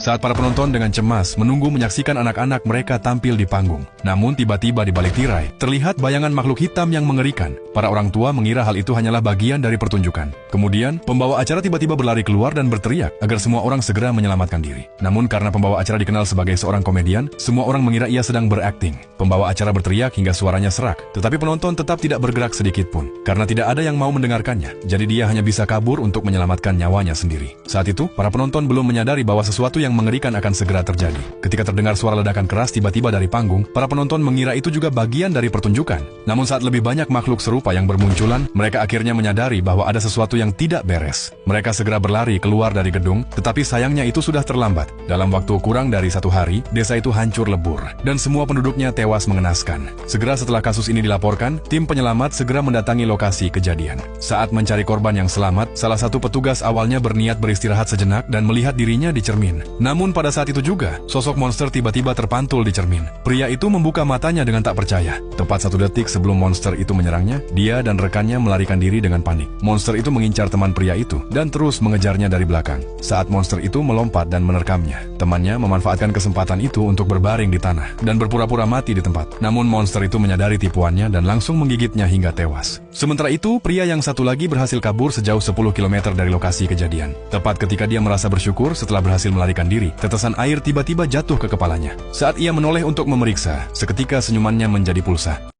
Saat para penonton dengan cemas menunggu menyaksikan anak-anak mereka tampil di panggung. Namun tiba-tiba di balik tirai, terlihat bayangan makhluk hitam yang mengerikan. Para orang tua mengira hal itu hanyalah bagian dari pertunjukan. Kemudian, pembawa acara tiba-tiba berlari keluar dan berteriak agar semua orang segera menyelamatkan diri. Namun karena pembawa acara dikenal sebagai seorang komedian, semua orang mengira ia sedang berakting. Pembawa acara berteriak hingga suaranya serak, tetapi penonton tetap tidak bergerak sedikit pun. Karena tidak ada yang mau mendengarkannya, jadi dia hanya bisa kabur untuk menyelamatkan nyawanya sendiri. Saat itu, para penonton belum menyadari bahwa sesuatu yang mengerikan akan segera terjadi. Ketika terdengar suara ledakan keras tiba-tiba dari panggung, para penonton mengira itu juga bagian dari pertunjukan. Namun saat lebih banyak makhluk serupa yang bermunculan, mereka akhirnya menyadari bahwa ada sesuatu yang tidak beres. Mereka segera berlari keluar dari gedung, tetapi sayangnya itu sudah terlambat. Dalam waktu kurang dari 1 hari, desa itu hancur lebur, dan semua penduduknya tewas mengenaskan. Segera setelah kasus ini dilaporkan, tim penyelamat segera mendatangi lokasi kejadian. Saat mencari korban yang selamat, salah satu petugas awalnya berniat beristirahat sejenak dan melihat dirinya di cermin. Namun pada saat itu juga, sosok monster tiba-tiba terpantul di cermin. Pria itu membuka matanya dengan tak percaya. Tepat 1 detik sebelum monster itu menyerangnya, dia dan rekannya melarikan diri dengan panik. Monster itu mengincar teman pria itu dan terus mengejarnya dari belakang. Saat monster itu melompat dan menerkamnya, temannya memanfaatkan kesempatan itu untuk berbaring di tanah dan berpura-pura mati di tempat. Namun monster itu menyadari tipuannya dan langsung menggigitnya hingga tewas. Sementara itu, pria yang satu lagi berhasil kabur sejauh 10 km dari lokasi kejadian. Tepat ketika dia merasa bersyukur setelah berhasil melarikan diri, tetesan air tiba-tiba jatuh ke kepalanya. Saat ia menoleh untuk memeriksa, seketika senyumannya menjadi pulsa.